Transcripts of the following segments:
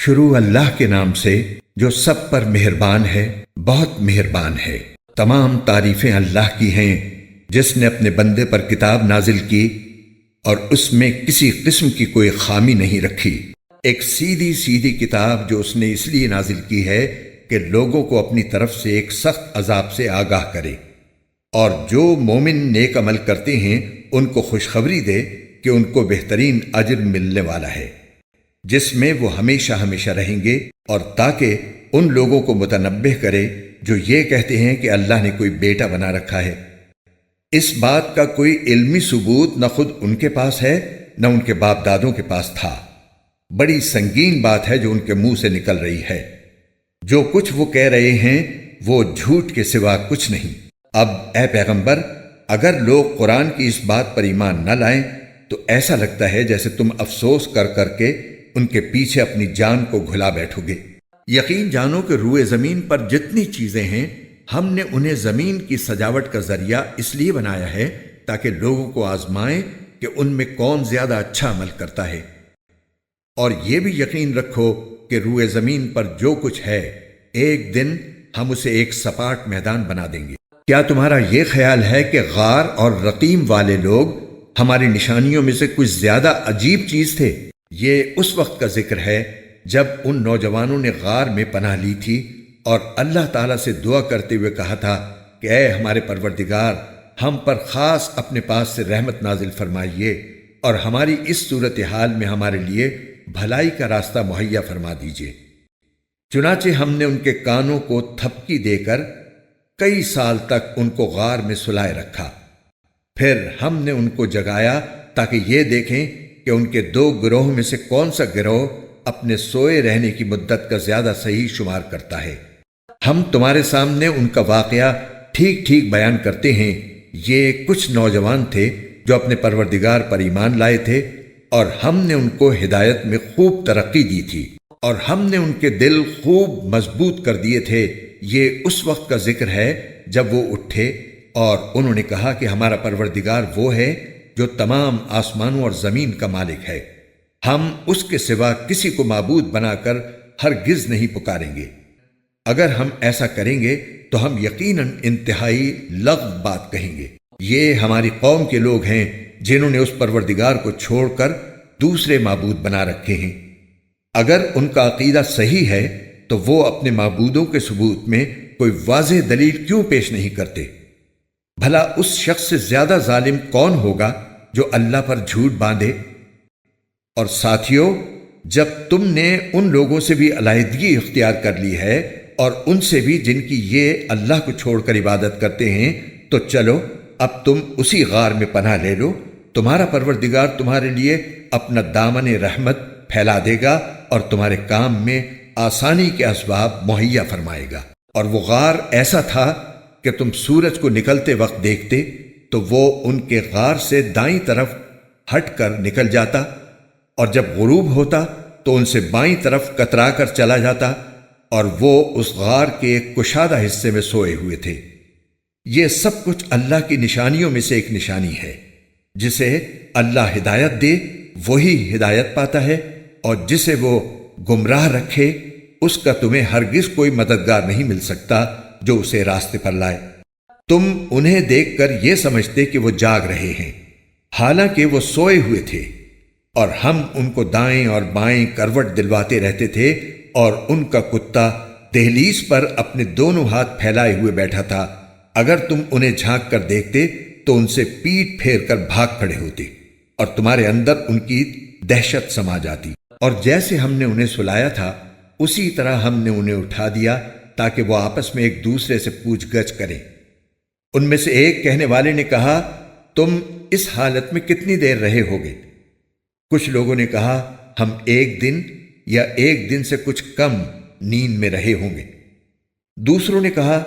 شروع اللہ کے نام سے جو سب پر مہربان ہے، بہت مہربان ہے۔ تمام تعریفیں اللہ کی ہیں جس نے اپنے بندے پر کتاب نازل کی اور اس میں کسی قسم کی کوئی خامی نہیں رکھی۔ ایک سیدھی سیدھی کتاب جو اس نے اس لیے نازل کی ہے کہ لوگوں کو اپنی طرف سے ایک سخت عذاب سے آگاہ کرے، اور جو مومن نیک عمل کرتے ہیں ان کو خوشخبری دے کہ ان کو بہترین اجر ملنے والا ہے جس میں وہ ہمیشہ ہمیشہ رہیں گے، اور تاکہ ان لوگوں کو متنبہ کرے جو یہ کہتے ہیں کہ اللہ نے کوئی بیٹا بنا رکھا ہے۔ اس بات کا کوئی علمی ثبوت نہ خود ان کے پاس ہے نہ ان کے باپ دادوں کے پاس تھا۔ بڑی سنگین بات ہے جو ان کے منہ سے نکل رہی ہے۔ جو کچھ وہ کہہ رہے ہیں وہ جھوٹ کے سوا کچھ نہیں۔ اب اے پیغمبر، اگر لوگ قرآن کی اس بات پر ایمان نہ لائیں تو ایسا لگتا ہے جیسے تم افسوس کر کر کے ان کے پیچھے اپنی جان کو گھلا بیٹھو گے۔ یقین جانو کہ روئے زمین پر جتنی چیزیں ہیں ہم نے انہیں زمین کی سجاوٹ کا ذریعہ اس لیے بنایا ہے تاکہ لوگوں کو آزمائیں کہ ان میں کون زیادہ اچھا عمل کرتا ہے۔ اور یہ بھی یقین رکھو کہ روئے زمین پر جو کچھ ہے ایک دن ہم اسے ایک سپاٹ میدان بنا دیں گے۔ کیا تمہارا یہ خیال ہے کہ غار اور رقیم والے لوگ ہماری نشانیوں میں سے کچھ زیادہ عجیب چیز تھے؟ یہ اس وقت کا ذکر ہے جب ان نوجوانوں نے غار میں پناہ لی تھی اور اللہ تعالیٰ سے دعا کرتے ہوئے کہا تھا کہ اے ہمارے پروردگار، ہم پر خاص اپنے پاس سے رحمت نازل فرمائیے اور ہماری اس صورتحال میں ہمارے لیے بھلائی کا راستہ مہیا فرما دیجیے۔ چنانچہ ہم نے ان کے کانوں کو تھپکی دے کر کئی سال تک ان کو غار میں سلائے رکھا۔ پھر ہم نے ان کو جگایا تاکہ یہ دیکھیں کہ ان کے دو گروہ میں سے کون سا گروہ اپنے سوئے رہنے کی مدت کا زیادہ صحیح شمار کرتا ہے۔ ہم تمہارے سامنے ان کا واقعہ ٹھیک ٹھیک بیان کرتے ہیں۔ یہ کچھ نوجوان تھے جو اپنے پروردگار پر ایمان لائے تھے اور ہم نے ان کو ہدایت میں خوب ترقی دی تھی اور ہم نے ان کے دل خوب مضبوط کر دیے تھے۔ یہ اس وقت کا ذکر ہے جب وہ اٹھے اور انہوں نے کہا کہ ہمارا پروردگار وہ ہے جو تمام آسمانوں اور زمین کا مالک ہے، ہم اس کے سوا کسی کو معبود بنا کر ہرگز نہیں پکاریں گے۔ اگر ہم ایسا کریں گے تو ہم یقیناً انتہائی لغو بات کہیں گے۔ یہ ہماری قوم کے لوگ ہیں جنہوں نے اس پروردگار کو چھوڑ کر دوسرے معبود بنا رکھے ہیں۔ اگر ان کا عقیدہ صحیح ہے تو وہ اپنے معبودوں کے ثبوت میں کوئی واضح دلیل کیوں پیش نہیں کرتے؟ بھلا اس شخص سے زیادہ ظالم کون ہوگا جو اللہ پر جھوٹ باندھے؟ اور ساتھیو، جب تم نے ان لوگوں سے بھی علیحدگی اختیار کر لی ہے اور ان سے بھی جن کی یہ اللہ کو چھوڑ کر عبادت کرتے ہیں، تو چلو اب تم اسی غار میں پناہ لے لو۔ تمہارا پروردگار تمہارے لیے اپنا دامن رحمت پھیلا دے گا اور تمہارے کام میں آسانی کے اسباب مہیا فرمائے گا۔ اور وہ غار ایسا تھا کہ تم سورج کو نکلتے وقت دیکھتے تو وہ ان کے غار سے دائیں طرف ہٹ کر نکل جاتا، اور جب غروب ہوتا تو ان سے بائیں طرف کترا کر چلا جاتا، اور وہ اس غار کے ایک کشادہ حصے میں سوئے ہوئے تھے۔ یہ سب کچھ اللہ کی نشانیوں میں سے ایک نشانی ہے۔ جسے اللہ ہدایت دے وہی ہدایت پاتا ہے، اور جسے وہ گمراہ رکھے اس کا تمہیں ہرگز کوئی مددگار نہیں مل سکتا جو اسے راستے پر لائے۔ تم انہیں دیکھ کر یہ سمجھتے کہ وہ جاگ رہے ہیں، حالانکہ وہ سوئے ہوئے تھے، اور ہم ان کو دائیں اور بائیں کروٹ دلواتے رہتے تھے، اور ان کا کتا دہلیز پر اپنے دونوں ہاتھ پھیلائے ہوئے بیٹھا تھا۔ اگر تم انہیں جھانک کر دیکھتے تو ان سے پیٹ پھیر کر بھاگ کھڑے ہوتے، اور تمہارے اندر ان کی دہشت سما جاتی۔ اور جیسے ہم نے انہیں سلایا تھا اسی طرح ہم نے انہیں اٹھا دیا تاکہ وہ آپس میں ایک دوسرے سے پوچھ گچھ کریں۔ ان میں سے ایک کہنے والے نے کہا، تم اس حالت میں کتنی دیر رہے ہوگے؟ کچھ لوگوں نے کہا، ہم ایک دن یا ایک دن سے کچھ کم نیند میں رہے ہوں گے۔ دوسروں نے کہا،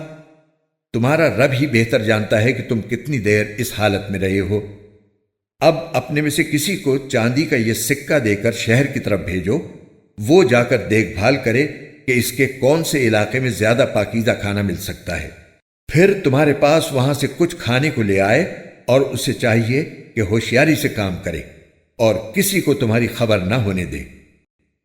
تمہارا رب ہی بہتر جانتا ہے کہ تم کتنی دیر اس حالت میں رہے ہو۔ اب اپنے میں سے کسی کو چاندی کا یہ سکہ دے کر شہر کی طرف بھیجو، وہ جا کر دیکھ بھال کرے کہ اس کے کون سے علاقے میں زیادہ پاکیزہ کھانا مل سکتا ہے۔ پھر تمہارے پاس وہاں سے کچھ کھانے کو لے آئے، اور اسے چاہیے کہ ہوشیاری سے کام کرے اور کسی کو تمہاری خبر نہ ہونے دے۔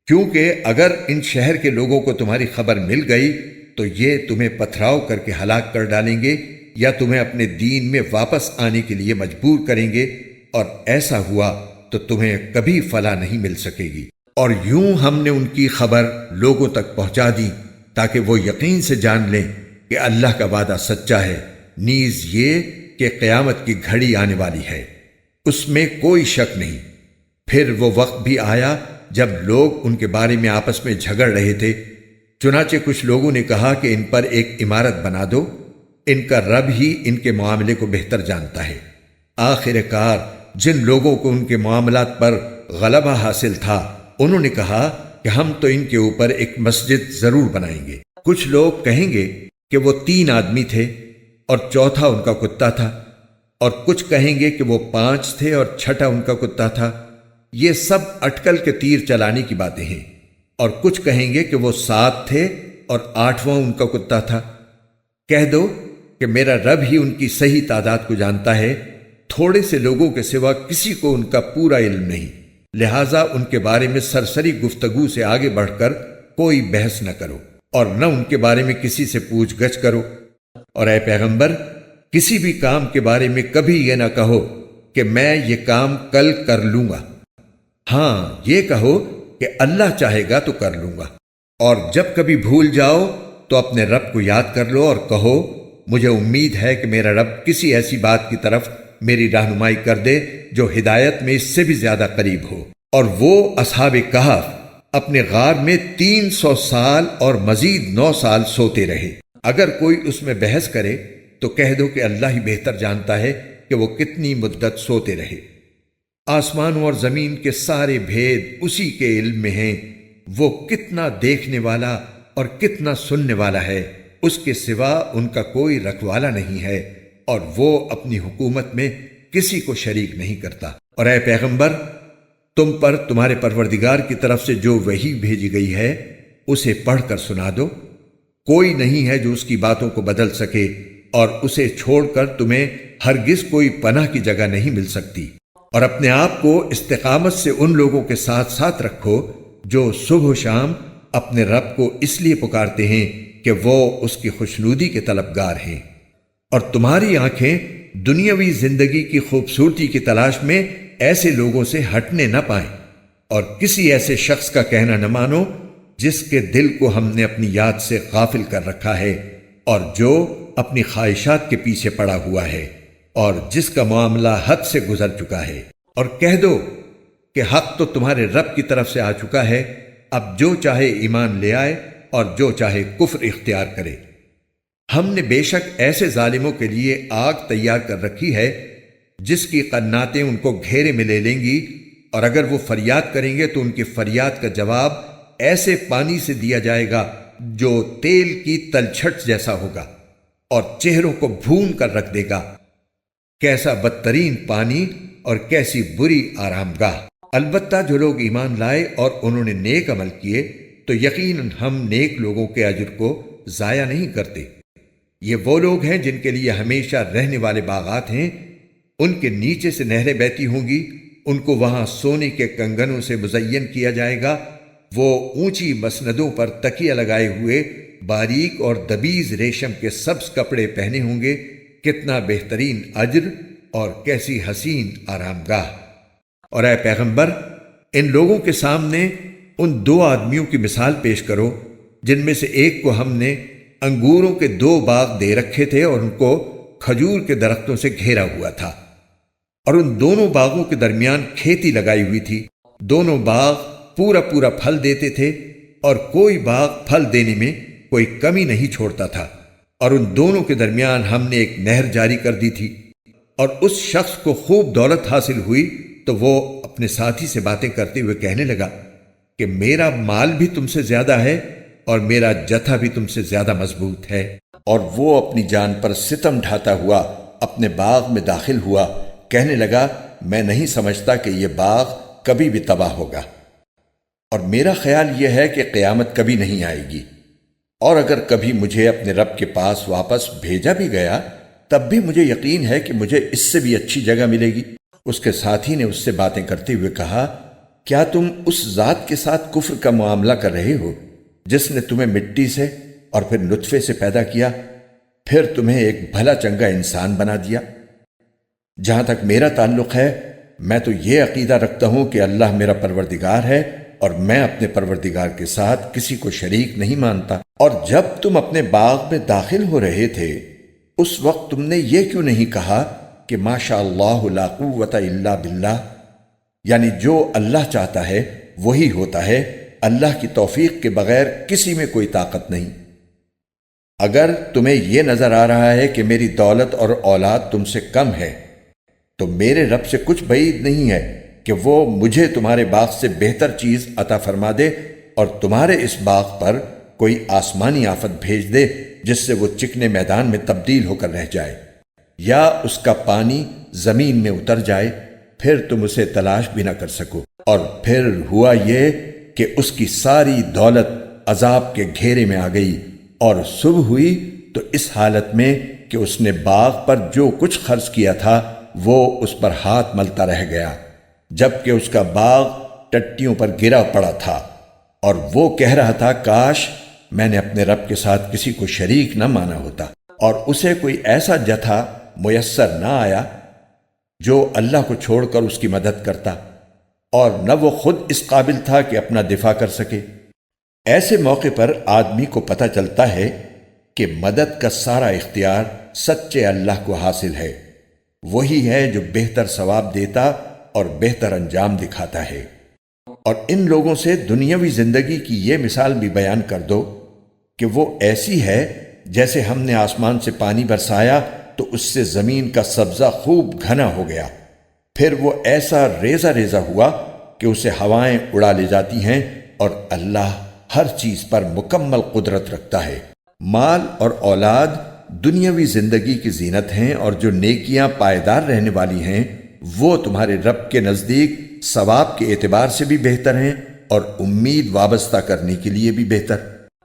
کیونکہ اگر ان شہر کے لوگوں کو تمہاری خبر مل گئی تو یہ تمہیں پتھراؤ کر کے ہلاک کر ڈالیں گے یا تمہیں اپنے دین میں واپس آنے کے لیے مجبور کریں گے، اور ایسا ہوا تو تمہیں کبھی فلاح نہیں مل سکے گی۔ اور یوں ہم نے ان کی خبر لوگوں تک پہنچا دی تاکہ وہ یقین سے جان لیں کہ اللہ کا وعدہ سچا ہے، نیز یہ کہ قیامت کی گھڑی آنے والی ہے، اس میں کوئی شک نہیں۔ پھر وہ وقت بھی آیا جب لوگ ان کے بارے میں آپس میں جھگڑ رہے تھے، چنانچہ کچھ لوگوں نے کہا کہ ان پر ایک عمارت بنا دو، ان کا رب ہی ان کے معاملے کو بہتر جانتا ہے۔ آخر کار جن لوگوں کو ان کے معاملات پر غلبہ حاصل تھا انہوں نے کہا کہ ہم تو ان کے اوپر ایک مسجد ضرور بنائیں گے۔ کچھ لوگ کہیں گے کہ وہ 3 آدمی تھے اور چوتھا ان کا کتا تھا، اور کچھ کہیں گے کہ وہ 5 تھے اور چھٹا ان کا کتا تھا۔ یہ سب اٹکل کے تیر چلانے کی باتیں ہیں۔ اور کچھ کہیں گے کہ وہ 7 تھے اور 8واں ان کا کتا تھا۔ کہہ دو کہ میرا رب ہی ان کی صحیح تعداد کو جانتا ہے، تھوڑے سے لوگوں کے سوا کسی کو ان کا پورا علم نہیں، لہٰذا ان کے بارے میں سرسری گفتگو سے آگے بڑھ کر کوئی بحث نہ کرو اور نہ ان کے بارے میں کسی سے پوچھ گچھ کرو۔ اور اے پیغمبر، کسی بھی کام کے بارے میں کبھی یہ نہ کہو کہ میں یہ کام کل کر لوں گا، ہاں یہ کہو کہ اللہ چاہے گا تو کر لوں گا۔ اور جب کبھی بھول جاؤ تو اپنے رب کو یاد کر لو اور کہو مجھے امید ہے کہ میرا رب کسی ایسی بات کی طرف میری رہنمائی کر دے جو ہدایت میں اس سے بھی زیادہ قریب ہو۔ اور وہ اصحاب کہف اپنے غار میں 300 سال اور مزید 9 سال سوتے رہے۔ اگر کوئی اس میں بحث کرے تو کہہ دو کہ اللہ ہی بہتر جانتا ہے کہ وہ کتنی مدت سوتے رہے۔ آسمانوں اور زمین کے سارے بھید اسی کے علم میں ہیں، وہ کتنا دیکھنے والا اور کتنا سننے والا ہے، اس کے سوا ان کا کوئی رکھوالا نہیں ہے، اور وہ اپنی حکومت میں کسی کو شریک نہیں کرتا۔ اور اے پیغمبر، تم پر تمہارے پروردگار کی طرف سے جو وحی بھیجی گئی ہے اسے پڑھ کر سنا دو، کوئی نہیں ہے جو اس کی باتوں کو بدل سکے، اور اسے چھوڑ کر تمہیں ہرگز کوئی پناہ کی جگہ نہیں مل سکتی۔ اور اپنے آپ کو استقامت سے ان لوگوں کے ساتھ ساتھ رکھو جو صبح و شام اپنے رب کو اس لیے پکارتے ہیں کہ وہ اس کی خوشنودی کے طلبگار ہیں۔ اور تمہاری آنکھیں دنیاوی زندگی کی خوبصورتی کی تلاش میں ایسے لوگوں سے ہٹنے نہ پائیں، اور کسی ایسے شخص کا کہنا نہ مانو جس کے دل کو ہم نے اپنی یاد سے غافل کر رکھا ہے، اور جو اپنی خواہشات کے پیچھے پڑا ہوا ہے، اور جس کا معاملہ حد سے گزر چکا ہے۔ اور کہہ دو کہ حق تو تمہارے رب کی طرف سے آ چکا ہے، اب جو چاہے ایمان لے آئے اور جو چاہے کفر اختیار کرے۔ ہم نے بے شک ایسے ظالموں کے لیے آگ تیار کر رکھی ہے جس کی قناتیں ان کو گھیرے میں لے لیں گی، اور اگر وہ فریاد کریں گے تو ان کی فریاد کا جواب ایسے پانی سے دیا جائے گا جو تیل کی تلچھٹ جیسا ہوگا اور چہروں کو بھون کر رکھ دے گا۔ کیسا بدترین پانی اور کیسی بری آرام گاہ۔ البتہ جو لوگ ایمان لائے اور انہوں نے نیک عمل کیے تو یقیناً ہم نیک لوگوں کے اجر کو ضائع نہیں کرتے۔ یہ وہ لوگ ہیں جن کے لیے ہمیشہ رہنے والے باغات ہیں، ان کے نیچے سے نہریں بہتی ہوں گی، ان کو وہاں سونے کے کنگنوں سے مزین کیا جائے گا، وہ اونچی مسندوں پر تکیہ لگائے ہوئے باریک اور دبیز ریشم کے سبز کپڑے پہنے ہوں گے، کتنا بہترین اجر اور کیسی حسین آرام گاہ۔ اور اے پیغمبر، ان لوگوں کے سامنے ان 2 آدمیوں کی مثال پیش کرو جن میں سے ایک کو ہم نے انگوروں کے 2 باغ دے رکھے تھے اور ان کو کھجور کے درختوں سے گھیرا ہوا تھا، اور ان دونوں باغوں کے درمیان کھیتی لگائی ہوئی تھی۔ دونوں باغ پورا پورا پھل دیتے تھے اور کوئی باغ پھل دینے میں کوئی کمی نہیں چھوڑتا تھا، اور ان دونوں کے درمیان ہم نے ایک نہر جاری کر دی تھی۔ اور اس شخص کو خوب دولت حاصل ہوئی تو وہ اپنے ساتھی سے باتیں کرتے ہوئے کہنے لگا کہ میرا مال بھی تم سے زیادہ ہے اور میرا جتھا بھی تم سے زیادہ مضبوط ہے۔ اور وہ اپنی جان پر ستم ڈھاتا ہوا اپنے باغ میں داخل ہوا، کہنے لگا میں نہیں سمجھتا کہ یہ باغ کبھی بھی تباہ ہوگا، اور میرا خیال یہ ہے کہ قیامت کبھی نہیں آئے گی، اور اگر کبھی مجھے اپنے رب کے پاس واپس بھیجا بھی گیا تب بھی مجھے یقین ہے کہ مجھے اس سے بھی اچھی جگہ ملے گی۔ اس کے ساتھی نے اس سے باتیں کرتے ہوئے کہا کیا تم اس ذات کے ساتھ کفر کا معاملہ کر رہے ہو جس نے تمہیں مٹی سے اور پھر نطفے سے پیدا کیا، پھر تمہیں ایک بھلا چنگا انسان بنا دیا؟ جہاں تک میرا تعلق ہے، میں تو یہ عقیدہ رکھتا ہوں کہ اللہ میرا پروردگار ہے اور میں اپنے پروردگار کے ساتھ کسی کو شریک نہیں مانتا۔ اور جب تم اپنے باغ میں داخل ہو رہے تھے اس وقت تم نے یہ کیوں نہیں کہا کہ ماشاء اللہ لا قوت الا باللہ، یعنی جو اللہ چاہتا ہے وہی ہوتا ہے، اللہ کی توفیق کے بغیر کسی میں کوئی طاقت نہیں۔ اگر تمہیں یہ نظر آ رہا ہے کہ میری دولت اور اولاد تم سے کم ہے تو میرے رب سے کچھ بعید نہیں ہے کہ وہ مجھے تمہارے باغ سے بہتر چیز عطا فرما دے اور تمہارے اس باغ پر کوئی آسمانی آفت بھیج دے جس سے وہ چکنے میدان میں تبدیل ہو کر رہ جائے، یا اس کا پانی زمین میں اتر جائے، پھر تم اسے تلاش بھی نہ کر سکو۔ اور پھر ہوا یہ کہ اس کی ساری دولت عذاب کے گھیرے میں آ گئی، اور صبح ہوئی تو اس حالت میں کہ اس نے باغ پر جو کچھ خرچ کیا تھا وہ اس پر ہاتھ ملتا رہ گیا، جبکہ اس کا باغ ٹٹیوں پر گرا پڑا تھا، اور وہ کہہ رہا تھا کاش میں نے اپنے رب کے ساتھ کسی کو شریک نہ مانا ہوتا۔ اور اسے کوئی ایسا جتھا میسر نہ آیا جو اللہ کو چھوڑ کر اس کی مدد کرتا، اور نہ وہ خود اس قابل تھا کہ اپنا دفاع کر سکے۔ ایسے موقع پر آدمی کو پتہ چلتا ہے کہ مدد کا سارا اختیار سچے اللہ کو حاصل ہے، وہی ہے جو بہتر ثواب دیتا اور بہتر انجام دکھاتا ہے۔ اور ان لوگوں سے دنیاوی زندگی کی یہ مثال بھی بیان کر دو کہ وہ ایسی ہے جیسے ہم نے آسمان سے پانی برسایا تو اس سے زمین کا سبزہ خوب گھنا ہو گیا، پھر وہ ایسا ریزہ ریزہ ہوا کہ اسے ہوائیں اڑا لے جاتی ہیں، اور اللہ ہر چیز پر مکمل قدرت رکھتا ہے۔ مال اور اولاد دنیاوی زندگی کی زینت ہیں، اور جو نیکیاں پائیدار رہنے والی ہیں وہ تمہارے رب کے نزدیک ثواب کے اعتبار سے بھی بہتر ہیں اور امید وابستہ کرنے کے لیے بھی بہتر۔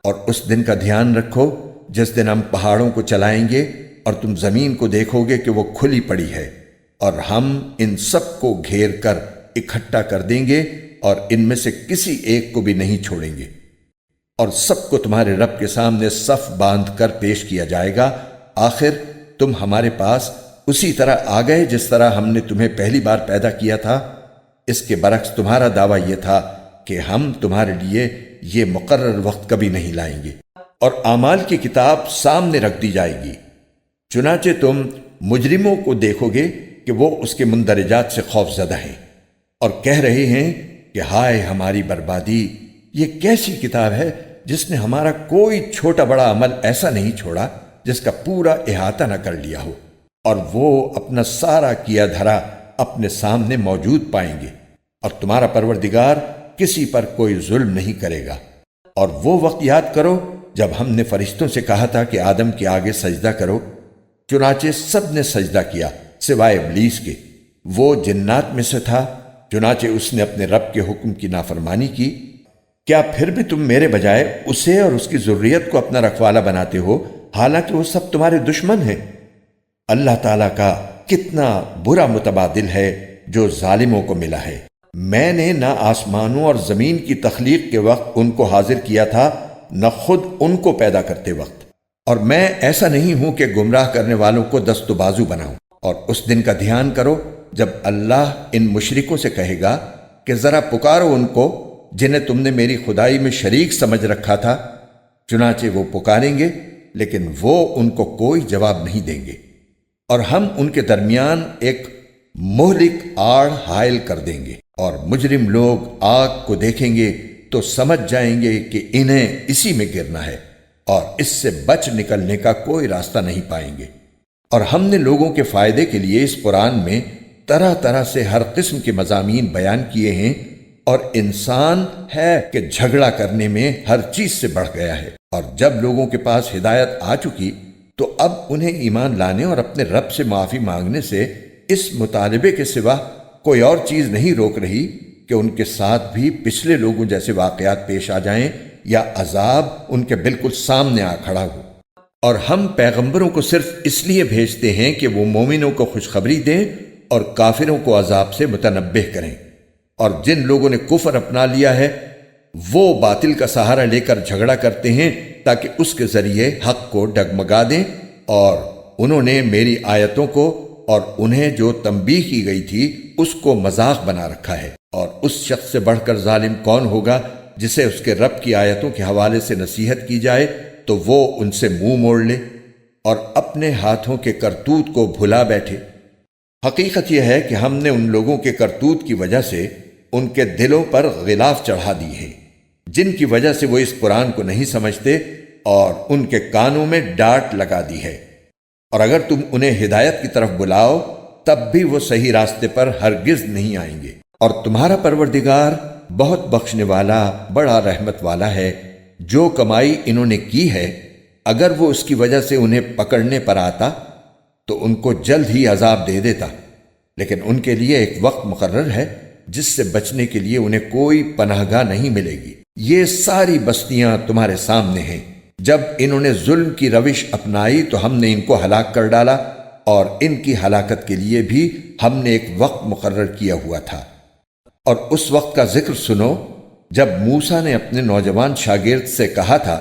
اور اس دن کا دھیان رکھو جس دن ہم پہاڑوں کو چلائیں گے اور تم زمین کو دیکھو گے کہ وہ کھلی پڑی ہے، اور ہم ان سب کو گھیر کر اکٹھا کر دیں گے اور ان میں سے کسی ایک کو بھی نہیں چھوڑیں گے، اور سب کو تمہارے رب کے سامنے صف باندھ کر پیش کیا جائے گا۔ آخر تم ہمارے پاس اسی طرح آ گئے جس طرح ہم نے تمہیں پہلی بار پیدا کیا تھا۔ اس کے برعکس تمہارا دعویٰ یہ تھا کہ ہم تمہارے لیے یہ مقرر وقت کبھی نہیں لائیں گے، اور اعمال کی کتاب سامنے رکھ دی جائے گی، چنانچہ تم مجرموں کو دیکھو گے کہ وہ اس کے مندرجات سے خوف زدہ ہیں اور کہہ رہے ہیں کہ ہائے ہماری بربادی، یہ کیسی کتاب ہے جس نے ہمارا کوئی چھوٹا بڑا عمل ایسا نہیں چھوڑا جس کا پورا احاطہ نہ کر لیا ہو، اور وہ اپنا سارا کیا دھرا اپنے سامنے موجود پائیں گے، اور تمہارا پروردگار کسی پر کوئی ظلم نہیں کرے گا۔ اور وہ وقت یاد کرو جب ہم نے فرشتوں سے کہا تھا کہ آدم کے آگے سجدہ کرو، چنانچہ سب نے سجدہ کیا سوائے ابلیس کے، وہ جنات میں سے تھا، چنانچہ اس نے اپنے رب کے حکم کی نافرمانی کی۔ کیا پھر بھی تم میرے بجائے اسے اور اس کی ذریت کو اپنا رکھوالا بناتے ہو، حالانکہ وہ سب تمہارے دشمن ہیں؟ اللہ تعالیٰ کا کتنا برا متبادل ہے جو ظالموں کو ملا ہے۔ میں نے نہ آسمانوں اور زمین کی تخلیق کے وقت ان کو حاضر کیا تھا، نہ خود ان کو پیدا کرتے وقت، اور میں ایسا نہیں ہوں کہ گمراہ کرنے والوں کو دست و بازو بناؤں۔ اور اس دن کا دھیان کرو جب اللہ ان مشرکوں سے کہے گا کہ ذرا پکارو ان کو جنہیں تم نے میری خدائی میں شریک سمجھ رکھا تھا، چنانچہ وہ پکاریں گے لیکن وہ ان کو کوئی جواب نہیں دیں گے، اور ہم ان کے درمیان ایک مہلک آڑ حائل کر دیں گے، اور مجرم لوگ آگ کو دیکھیں گے تو سمجھ جائیں گے کہ انہیں اسی میں گرنا ہے، اور اس سے بچ نکلنے کا کوئی راستہ نہیں پائیں گے۔ اور ہم نے لوگوں کے فائدے کے لیے اس قرآن میں طرح طرح سے ہر قسم کے مضامین بیان کیے ہیں، اور انسان ہے کہ جھگڑا کرنے میں ہر چیز سے بڑھ گیا ہے۔ اور جب لوگوں کے پاس ہدایت آ چکی تو اب انہیں ایمان لانے اور اپنے رب سے معافی مانگنے سے اس مطالبے کے سوا کوئی اور چیز نہیں روک رہی کہ ان کے ساتھ بھی پچھلے لوگوں جیسے واقعات پیش آ جائیں یا عذاب ان کے بالکل سامنے آ کھڑا ہو۔ اور ہم پیغمبروں کو صرف اس لیے بھیجتے ہیں کہ وہ مومنوں کو خوشخبری دیں اور کافروں کو عذاب سے متنبہ کریں، اور جن لوگوں نے کفر اپنا لیا ہے وہ باطل کا سہارا لے کر جھگڑا کرتے ہیں تاکہ اس کے ذریعے حق کو ڈگمگا دیں، اور انہوں نے میری آیتوں کو اور انہیں جو تنبیہ کی گئی تھی اس کو مذاق بنا رکھا ہے۔ اور اس شخص سے بڑھ کر ظالم کون ہوگا جسے اس کے رب کی آیتوں کے حوالے سے نصیحت کی جائے تو وہ ان سے منہ موڑ لے اور اپنے ہاتھوں کے کرتوت کو بھلا بیٹھے۔ حقیقت یہ ہے کہ ہم نے ان لوگوں کے کرتوت کی وجہ سے ان کے دلوں پر غلاف چڑھا دی ہے، جن کی وجہ سے وہ اس قرآن کو نہیں سمجھتے، اور ان کے کانوں میں ڈانٹ لگا دی ہے۔ اور اگر تم انہیں ہدایت کی طرف بلاؤ تب بھی وہ صحیح راستے پر ہرگز نہیں آئیں گے۔ اور تمہارا پروردگار بہت بخشنے والا بڑا رحمت والا ہے۔ جو کمائی انہوں نے کی ہے اگر وہ اس کی وجہ سے انہیں پکڑنے پر آتا تو ان کو جلد ہی عذاب دے دیتا، لیکن ان کے لیے ایک وقت مقرر ہے جس سے بچنے کے لیے انہیں کوئی پناہ گاہ نہیں ملے گی۔ یہ ساری بستیاں تمہارے سامنے ہیں۔ جب انہوں نے ظلم کی روش اپنائی تو ہم نے ان کو ہلاک کر ڈالا، اور ان کی ہلاکت کے لیے بھی ہم نے ایک وقت مقرر کیا ہوا تھا۔ اور اس وقت کا ذکر سنو جب موسیٰ نے اپنے نوجوان شاگرد سے کہا تھا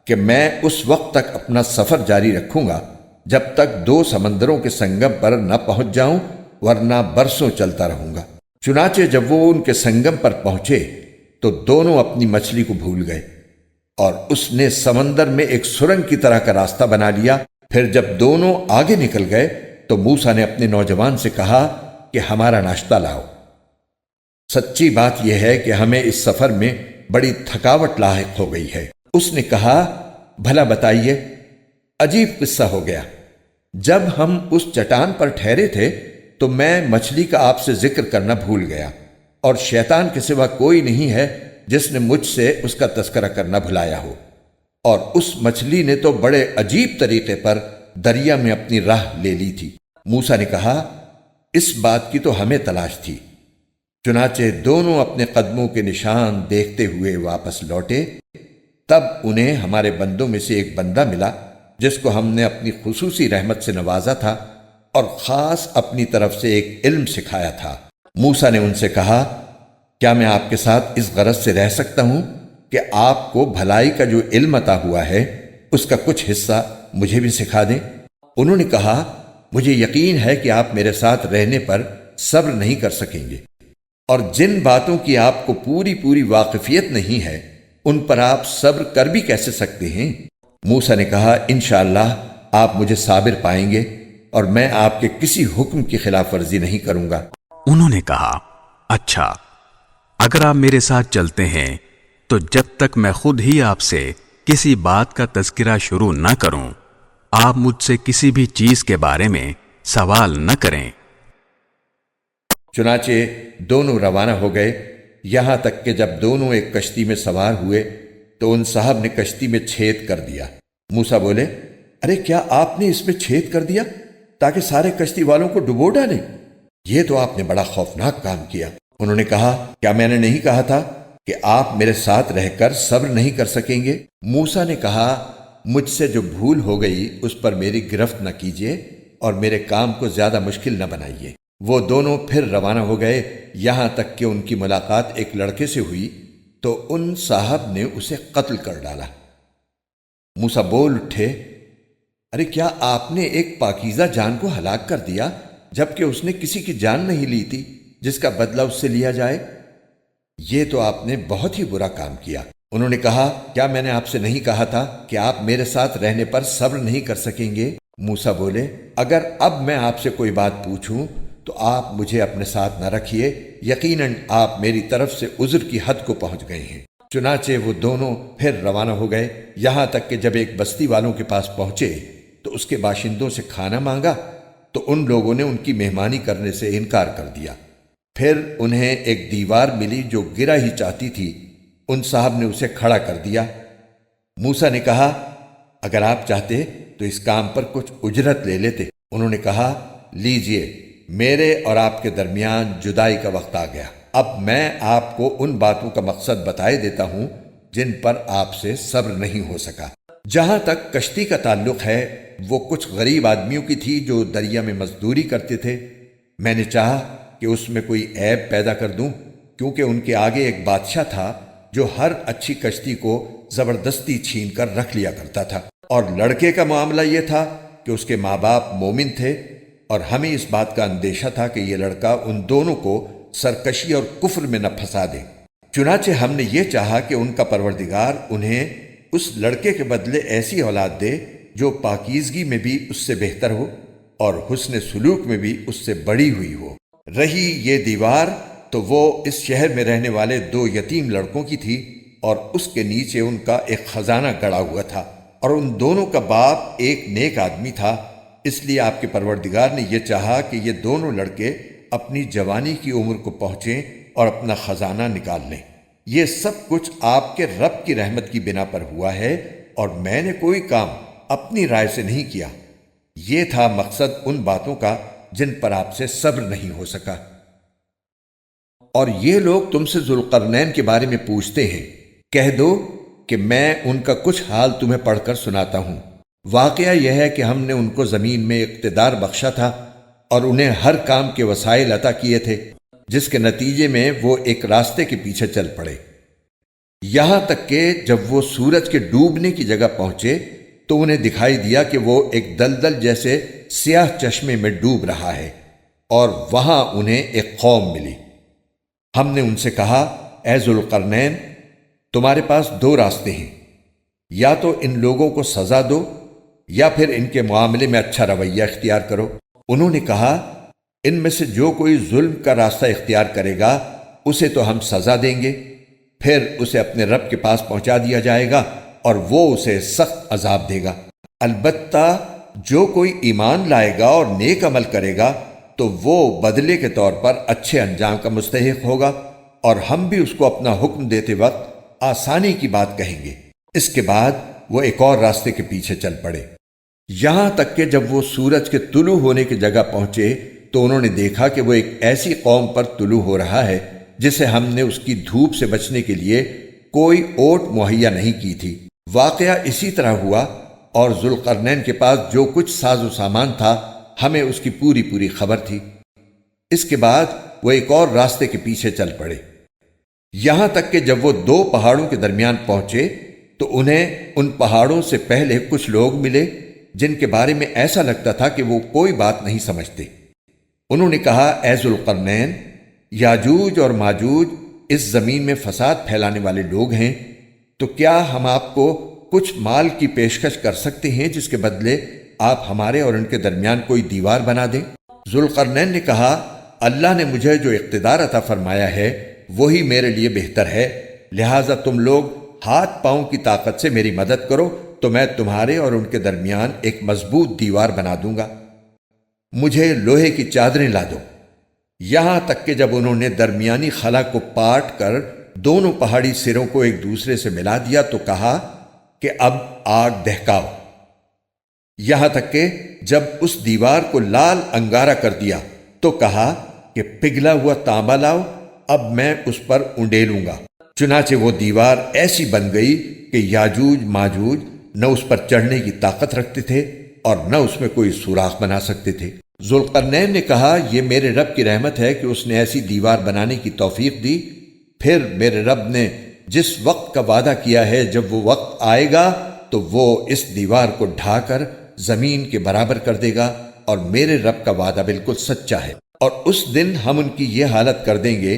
کہ میں اس وقت تک اپنا سفر جاری رکھوں گا جب تک 2 سمندروں کے سنگم پر نہ پہنچ جاؤں، ورنہ برسوں چلتا رہوں گا۔ چنانچہ جب وہ ان کے سنگم پر پہنچے تو دونوں اپنی مچھلی کو بھول گئے، اور اس نے سمندر میں ایک سرنگ کی طرح کا راستہ بنا لیا۔ پھر جب دونوں آگے نکل گئے تو موسیٰ نے اپنے نوجوان سے کہا کہ ہمارا ناشتہ لاؤ۔ سچی بات یہ ہے کہ ہمیں اس سفر میں بڑی تھکاوٹ لاحق ہو گئی ہے۔ اس نے کہا بھلا بتائیے۔ عجیب قصہ ہو گیا۔ جب ہم اس چٹان پر ٹھہرے تھے تو میں مچھلی کا آپ سے ذکر کرنا بھول گیا، اور شیطان کے سوا کوئی نہیں ہے جس نے مجھ سے اس کا تذکرہ کرنا بھلایا ہو۔ اور اس مچھلی نے تو بڑے عجیب طریقے پر دریا میں اپنی راہ لے لی تھی۔ موسیٰ نے کہا اس بات کی تو ہمیں تلاش تھی۔ چنانچہ دونوں اپنے قدموں کے نشان دیکھتے ہوئے واپس لوٹے۔ تب انہیں ہمارے بندوں میں سے ایک بندہ ملا جس کو ہم نے اپنی خصوصی رحمت سے نوازا تھا اور خاص اپنی طرف سے ایک علم سکھایا تھا۔ موسیٰ نے ان سے کہا کیا میں آپ کے ساتھ اس غرض سے رہ سکتا ہوں کہ آپ کو بھلائی کا جو علم عطا ہوا ہے اس کا کچھ حصہ مجھے بھی سکھا دیں؟ انہوں نے کہا مجھے یقین ہے کہ آپ میرے ساتھ رہنے پر صبر نہیں کر سکیں گے، اور جن باتوں کی آپ کو پوری واقفیت نہیں ہے ان پر آپ صبر کر بھی کیسے سکتے ہیں؟ موسیٰ نے کہا انشاءاللہ آپ مجھے صابر پائیں گے، اور میں آپ کے کسی حکم کی خلاف ورزی نہیں کروں گا۔ انہوں نے کہا اچھا، اگر آپ میرے ساتھ چلتے ہیں تو جب تک میں خود ہی آپ سے کسی بات کا تذکرہ شروع نہ کروں آپ مجھ سے کسی بھی چیز کے بارے میں سوال نہ کریں۔ چنانچہ دونوں روانہ ہو گئے، یہاں تک کہ جب دونوں ایک کشتی میں سوار ہوئے تو ان صاحب نے کشتی میں چھید کر دیا۔ موسیٰ بولے ارے کیا آپ نے اس میں چھید کر دیا تاکہ سارے کشتی والوں کو ڈبو ڈالیں؟ یہ تو آپ نے بڑا خوفناک کام کیا۔ انہوں نے کہا کیا میں نے نہیں کہا تھا کہ آپ میرے ساتھ رہ کر صبر نہیں کر سکیں گے؟ موسیٰ نے کہا مجھ سے جو بھول ہو گئی اس پر میری گرفت نہ کیجیے اور میرے کام کو زیادہ مشکل نہ بنائیے۔ وہ دونوں پھر روانہ ہو گئے، یہاں تک کہ ان کی ملاقات ایک لڑکے سے ہوئی تو ان صاحب نے اسے قتل کر ڈالا۔ موسیٰ بول اٹھے ارے کیا آپ نے ایک پاکیزہ جان کو ہلاک کر دیا جبکہ اس نے کسی کی جان نہیں لی تھی جس کا بدلہ اس سے لیا جائے؟ یہ تو آپ نے بہت ہی برا کام کیا۔ انہوں نے کہا کیا میں نے آپ سے نہیں کہا تھا کہ آپ میرے ساتھ رہنے پر صبر نہیں کر سکیں گے؟ موسیٰ بولے اگر اب میں آپ سے کوئی بات پوچھوں تو آپ مجھے اپنے ساتھ نہ رکھیے، یقیناً آپ میری طرف سے عذر کی حد کو پہنچ گئے ہیں۔ چنانچہ وہ دونوں پھر روانہ ہو گئے، یہاں تک کہ جب ایک بستی والوں کے پاس پہنچے تو اس کے باشندوں سے کھانا مانگا تو ان لوگوں نے ان کی مہمانی کرنے سے انکار کر دیا۔ پھر انہیں ایک دیوار ملی جو گرا ہی چاہتی تھی، ان صاحب نے اسے کھڑا کر دیا۔ موسیٰ نے کہا اگر آپ چاہتے تو اس کام پر کچھ اجرت لے لیتے۔ انہوں نے کہا لیجئے، میرے اور آپ کے درمیان جدائی کا وقت آ گیا، اب میں آپ کو ان باتوں کا مقصد بتائے دیتا ہوں جن پر آپ سے صبر نہیں ہو سکا۔ جہاں تک کشتی کا تعلق ہے وہ کچھ غریب آدمیوں کی تھی جو دریا میں مزدوری کرتے تھے۔ میں نے چاہا کہ اس میں کوئی عیب پیدا کر دوں کیونکہ ان کے آگے ایک بادشاہ تھا جو ہر اچھی کشتی کو زبردستی چھین کر رکھ لیا کرتا تھا، اور لڑکے کا معاملہ یہ تھا کہ اس کے ماں باپ مومن تھے، اور ہمیں اس بات کا اندیشہ تھا کہ یہ لڑکا ان دونوں کو سرکشی اور کفر میں نہ پھنسا دے۔ چنانچہ ہم نے یہ چاہا کہ ان کا پروردگار انہیں اس لڑکے کے بدلے ایسی اولاد دے جو پاکیزگی میں بھی اس سے بہتر ہو اور حسن سلوک میں بھی اس سے بڑی ہوئی ہو۔ رہی یہ دیوار تو وہ اس شہر میں رہنے والے 2 یتیم لڑکوں کی تھی، اور اس کے نیچے ان کا ایک خزانہ گڑا ہوا تھا، اور ان دونوں کا باپ ایک نیک آدمی تھا۔ اس لیے آپ کے پروردگار نے یہ چاہا کہ یہ دونوں لڑکے اپنی جوانی کی عمر کو پہنچیں اور اپنا خزانہ نکال لیں۔ یہ سب کچھ آپ کے رب کی رحمت کی بنا پر ہوا ہے، اور میں نے کوئی کام اپنی رائے سے نہیں کیا۔ یہ تھا مقصد ان باتوں کا جن پر آپ سے صبر نہیں ہو سکا۔ اور یہ لوگ تم سے ذوالقرنین کے بارے میں پوچھتے ہیں، کہہ دو کہ میں ان کا کچھ حال تمہیں پڑھ کر سناتا ہوں۔ واقعہ یہ ہے کہ ہم نے ان کو زمین میں اقتدار بخشا تھا اور انہیں ہر کام کے وسائل عطا کیے تھے، جس کے نتیجے میں وہ ایک راستے کے پیچھے چل پڑے، یہاں تک کہ جب وہ سورج کے ڈوبنے کی جگہ پہنچے تو انہیں دکھائی دیا کہ وہ ایک دلدل جیسے سیاہ چشمے میں ڈوب رہا ہے، اور وہاں انہیں ایک قوم ملی۔ ہم نے ان سے کہا، اے ذوالقرنین، تمہارے پاس 2 راستے ہیں، یا تو ان لوگوں کو سزا دو یا پھر ان کے معاملے میں اچھا رویہ اختیار کرو۔ انہوں نے کہا، ان میں سے جو کوئی ظلم کا راستہ اختیار کرے گا اسے تو ہم سزا دیں گے، پھر اسے اپنے رب کے پاس پہنچا دیا جائے گا اور وہ اسے سخت عذاب دے گا۔ البتہ جو کوئی ایمان لائے گا اور نیک عمل کرے گا تو وہ بدلے کے طور پر اچھے انجام کا مستحق ہوگا، اور ہم بھی اس کو اپنا حکم دیتے وقت آسانی کی بات کہیں گے۔ اس کے بعد وہ ایک اور راستے کے پیچھے چل پڑے، یہاں تک کہ جب وہ سورج کے طلوع ہونے کی جگہ پہنچے تو انہوں نے دیکھا کہ وہ ایک ایسی قوم پر طلوع ہو رہا ہے جسے ہم نے اس کی دھوپ سے بچنے کے لیے کوئی اوٹ مہیا نہیں کی تھی۔ واقعہ اسی طرح ہوا، اور ذوالقرنین کے پاس جو کچھ ساز و سامان تھا ہمیں اس کی پوری خبر تھی۔ اس کے بعد وہ ایک اور راستے کے پیچھے چل پڑے، یہاں تک کہ جب وہ 2 پہاڑوں کے درمیان پہنچے تو انہیں ان پہاڑوں سے پہلے کچھ لوگ ملے جن کے بارے میں ایسا لگتا تھا کہ وہ کوئی بات نہیں سمجھتے۔ انہوں نے کہا، اے ذوالقرنین، یاجوج اور ماجوج اس زمین میں فساد پھیلانے والے لوگ ہیں، تو کیا ہم آپ کو کچھ مال کی پیشکش کر سکتے ہیں جس کے بدلے آپ ہمارے اور ان کے درمیان کوئی دیوار بنا دیں؟ ذوالقرنین نے کہا، اللہ نے مجھے جو اقتدار عطا فرمایا ہے وہی میرے لیے بہتر ہے، لہٰذا تم لوگ ہاتھ پاؤں کی طاقت سے میری مدد کرو تو میں تمہارے اور ان کے درمیان ایک مضبوط دیوار بنا دوں گا۔ مجھے لوہے کی چادریں لا دو۔ یہاں تک کہ جب انہوں نے درمیانی خلا کو پاٹ کر دونوں پہاڑی سروں کو ایک دوسرے سے ملا دیا تو کہا کہ اب آگ دہکاؤ۔ یہاں تک کہ جب اس دیوار کو لال انگارہ کر دیا تو کہا کہ پگھلا ہوا تانبا لاؤ، اب میں اس پر انڈیلوں گا۔ چنانچہ وہ دیوار ایسی بن گئی کہ یاجوج ماجوج نہ اس پر چڑھنے کی طاقت رکھتے تھے اور نہ اس میں کوئی سوراخ بنا سکتے تھے۔ ذوالقرنین نے کہا، یہ میرے رب کی رحمت ہے کہ اس نے ایسی دیوار بنانے کی توفیق دی، پھر میرے رب نے جس وقت کا وعدہ کیا ہے جب وہ وقت آئے گا تو وہ اس دیوار کو ڈھا کر زمین کے برابر کر دے گا، اور میرے رب کا وعدہ بالکل سچا ہے۔ اور اس دن ہم ان کی یہ حالت کر دیں گے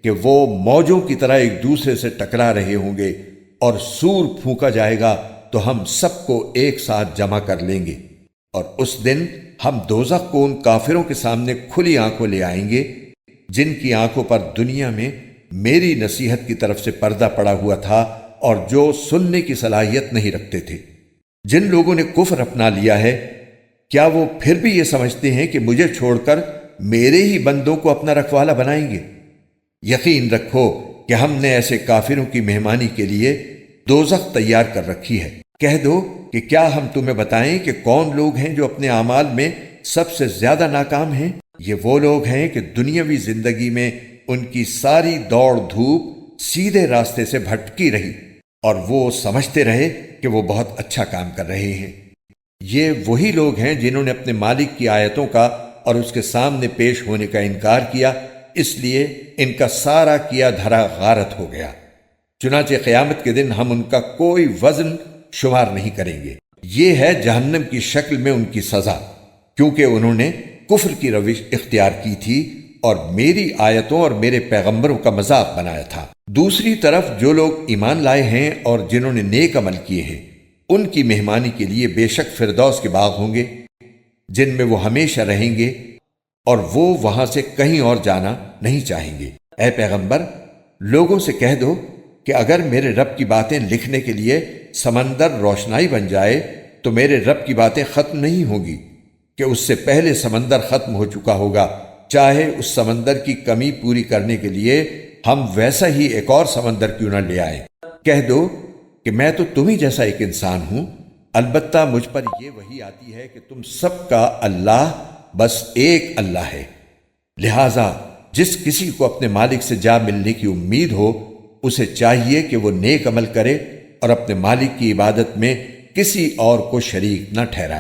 کہ وہ موجوں کی طرح ایک دوسرے سے ٹکرا رہے ہوں گے، اور سور پھونکا جائے گا تو ہم سب کو ایک ساتھ جمع کر لیں گے، اور اس دن ہم دوزخ کو ان کافروں کے سامنے کھلی آنکھوں لے آئیں گے جن کی آنکھوں پر دنیا میں میری نصیحت کی طرف سے پردہ پڑا ہوا تھا اور جو سننے کی صلاحیت نہیں رکھتے تھے۔ جن لوگوں نے کفر اپنا لیا ہے، کیا وہ پھر بھی یہ سمجھتے ہیں کہ مجھے چھوڑ کر میرے ہی بندوں کو اپنا رکھوالا بنائیں گے؟ یقین رکھو کہ ہم نے ایسے کافروں کی مہمانی کے لیے دوزخ تیار کر رکھی ہے۔ کہہ دو کہ کیا ہم تمہیں بتائیں کہ کون لوگ ہیں جو اپنے اعمال میں سب سے زیادہ ناکام ہیں؟ یہ وہ لوگ ہیں کہ دنیاوی زندگی میں ان کی ساری دوڑ دھوپ سیدھے راستے سے بھٹکی رہی اور وہ سمجھتے رہے کہ وہ بہت اچھا کام کر رہے ہیں۔ یہ وہی لوگ ہیں جنہوں نے اپنے مالک کی آیتوں کا اور اس کے سامنے پیش ہونے کا انکار کیا اس لیے ان کا سارا کیا دھرا غارت ہو گیا۔ چنانچہ قیامت کے دن ہم ان کا کوئی وزن شمار نہیں کریں گے۔ یہ ہے جہنم کی شکل میں ان کی سزا، کیونکہ انہوں نے کفر کی روش اختیار کی تھی اور میری آیتوں اور میرے پیغمبروں کا مذاق بنایا تھا۔ دوسری طرف جو لوگ ایمان لائے ہیں اور جنہوں نے نیک عمل کیے ہیں، ان کی مہمانی کے لیے بے شک فردوس کے باغ ہوں گے جن میں وہ ہمیشہ رہیں گے، اور وہ وہاں سے کہیں اور جانا نہیں چاہیں گے۔ اے پیغمبر، لوگوں سے کہہ دو کہ اگر میرے رب کی باتیں لکھنے کے لیے سمندر روشنائی بن جائے تو میرے رب کی باتیں ختم نہیں ہوں گی کہ اس سے پہلے سمندر ختم ہو چکا ہوگا، چاہے اس سمندر کی کمی پوری کرنے کے لیے ہم ویسا ہی ایک اور سمندر کیوں نہ لے آئیں۔ کہہ دو کہ میں تو تمہیں جیسا ایک انسان ہوں، البتہ مجھ پر یہ وحی آتی ہے کہ تم سب کا اللہ بس ایک اللہ ہے، لہذا جس کسی کو اپنے مالک سے جا ملنے کی امید ہو اسے چاہیے کہ وہ نیک عمل کرے اور اپنے مالک کی عبادت میں کسی اور کو شریک نہ ٹھہرائے۔